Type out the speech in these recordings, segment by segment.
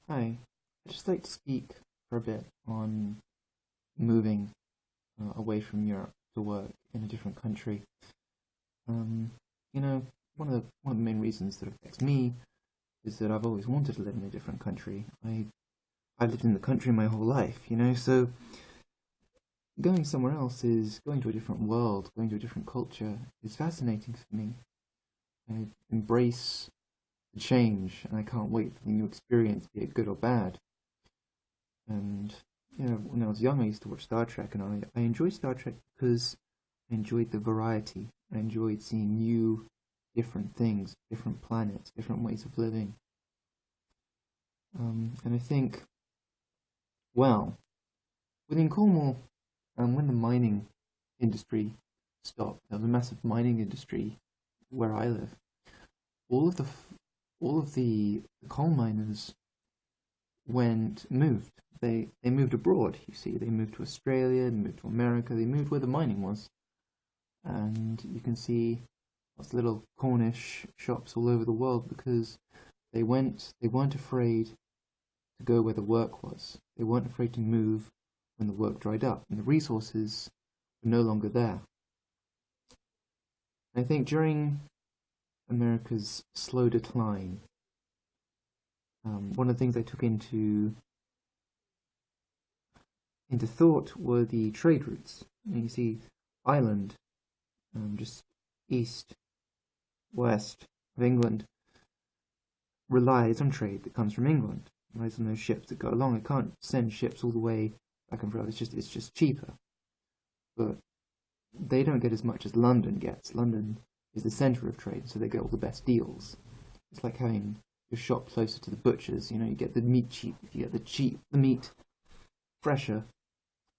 Hi, I'd just like to speak for a bit on moving away from Europe to work in a different country. Um, you know, one of the main reasons that affects me is that I've always wanted to live in a different country. I lived in the country my whole life, so going somewhere else is going to a different world, going to a different culture is fascinating for me. I embrace the change, and I can't wait for the new experience, be it good or bad. And when I was young, I used to watch Star Trek, and I enjoyed Star Trek because I enjoyed the variety. I enjoyed seeing new, different things, different planets, different ways of living. And I think, well, within Cornwall, when the mining industry stopped, there was a massive mining industry where I live. All of the all of the coal miners moved. They moved abroad. You see, they moved to Australia, they moved to America, they moved where the mining was, and you can see lots of little Cornish shops all over the world because they weren't afraid to go where the work was. They weren't afraid to move when the work dried up and the resources were no longer there. I think during America's slow decline, one of the things I took into thought were the trade routes. And you see, Ireland, just east, west of England, relies on trade that comes from England. Relies on those ships that go along. It can't send ships all the way back and forth. It's just cheaper. But they don't get as much as London gets. London is the centre of trade, so they get all the best deals. It's like having your shop closer to the butchers. You get the meat cheap. If you get the meat fresher,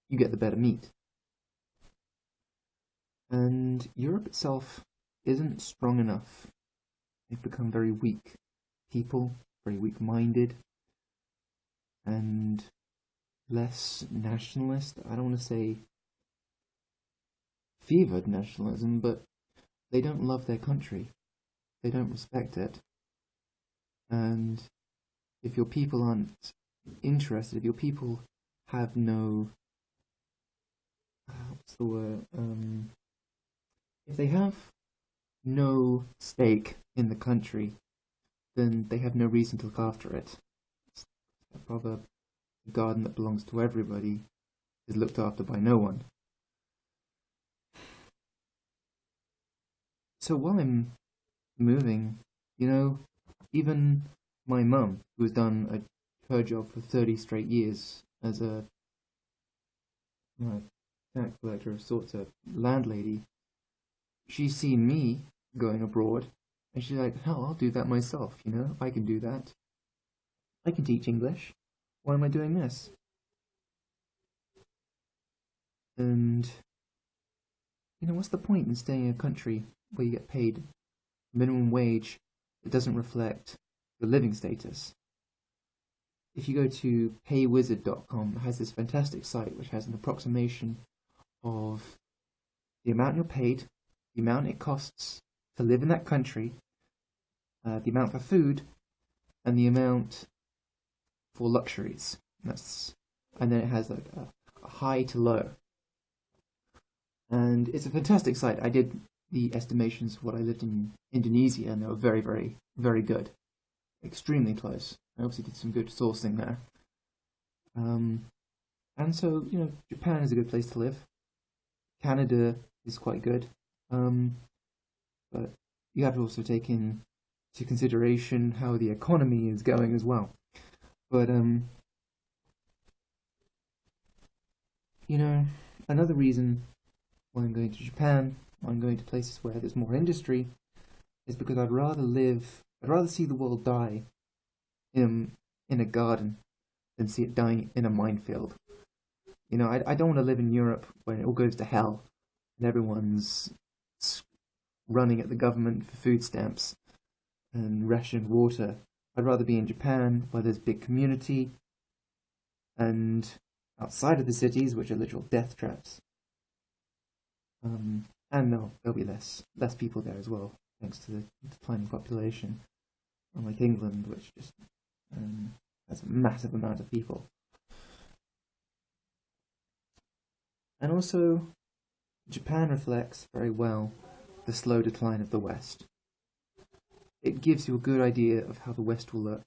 you get the better meat. And Europe itself isn't strong enough. They've become very weak people, very weak-minded, and less nationalist. I don't want to say fevered nationalism, but they don't love their country. They don't respect it. And if your people aren't interested, if your people have no, what's the word? If they have no stake in the country, then they have no reason to look after it. It's a proverb: a garden that belongs to everybody is looked after by no one. So while I'm moving, even my mum, who has done her job for 30 straight years as a tax collector of sorts, a landlady, she's seen me going abroad, and she's like, hell, I'll do that myself, I can do that. I can teach English. Why am I doing this? And, what's the point in staying in a country where you get paid minimum wage that doesn't reflect your living status? If you go to paywizard.com, it has this fantastic site which has an approximation of the amount you're paid, the amount it costs to live in that country, the amount for food, and the amount for luxuries. And then it has like a high to low. And it's a fantastic site. I did the estimations of what I lived in Indonesia, and they were very, very, very good. Extremely close. I obviously did some good sourcing there. And so, Japan is a good place to live. Canada is quite good. But you have to also take into consideration how the economy is going as well. But, another reason why I'm going to Japan, why I'm going to places where there's more industry, is because I'd rather see the world die in a garden than see it dying in a minefield. I don't want to live in Europe where it all goes to hell and everyone's running at the government for food stamps and rationed water. I'd rather be in Japan where there's big community and outside of the cities, which are literal death traps. And no, there'll be less people there as well, thanks to the declining population. Unlike England, which just That's a massive amount of people. And also, Japan reflects very well the slow decline of the West. It gives you a good idea of how the West will look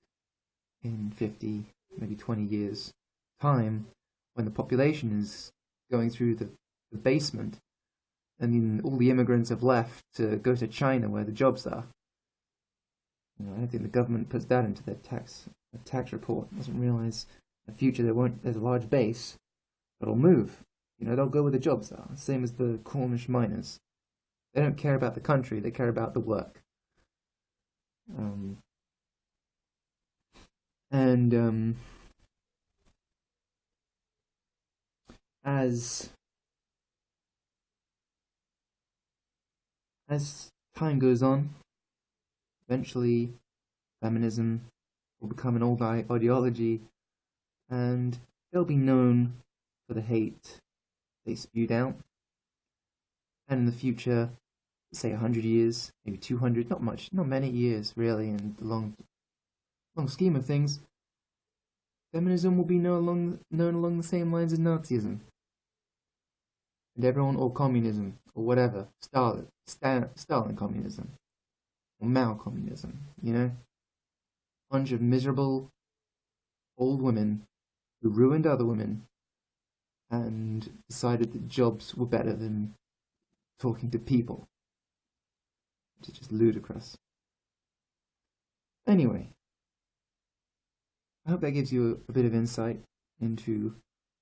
in 50, maybe 20 years' time, when the population is going through the basement, and then all the immigrants have left to go to China where the jobs are. I don't think the government puts that into their tax report. Doesn't realize in the future there's a large base that'll move. They'll go where the jobs are. Same as the Cornish miners. They don't care about the country, they care about the work. As time goes on, eventually feminism will become an old ideology, and they'll be known for the hate they spewed out. And in the future, say 100 years, maybe 200, not many years really, in the long scheme of things, feminism will be known along the same lines as Nazism. And everyone, or communism, or whatever, Stalin communism, or Mao communism, bunch of miserable old women who ruined other women and decided that jobs were better than talking to people, which is just ludicrous. Anyway, I hope that gives you a bit of insight into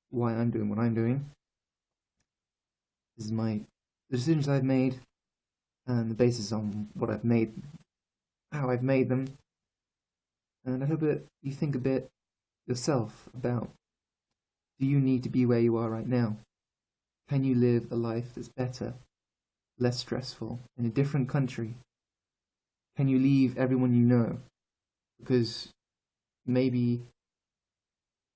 why I'm doing what I'm doing. This is the decisions I've made, and the basis on what I've made, how I've made them. And I hope that you think a bit yourself about, do you need to be where you are right now? Can you live a life that's better, less stressful, in a different country? Can you leave everyone you know? Because maybe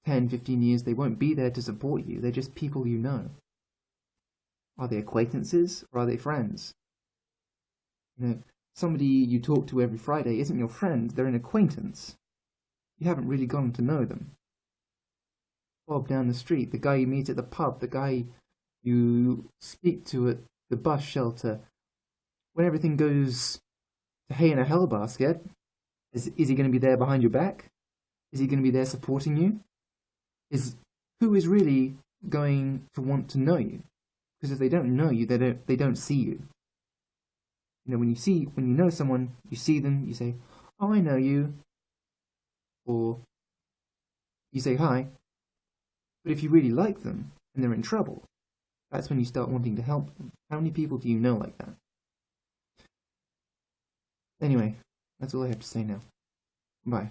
10, 15 years they won't be there to support you. They're just people you know. Are they acquaintances or are they friends? Somebody you talk to every Friday isn't your friend, they're an acquaintance. You haven't really gotten to know them. Bob down the street, the guy you meet at the pub, the guy you speak to at the bus shelter, when everything goes to hay in a hell basket, is he going to be there behind your back? Is he going to be there supporting you? Who is really going to want to know you? Because if they don't know you, they don't see you. When you know someone, you see them, you say, "Oh, I know you," or you say hi. But if you really like them and they're in trouble, that's when you start wanting to help them. How many people do you know like that? Anyway, that's all I have to say now. Bye.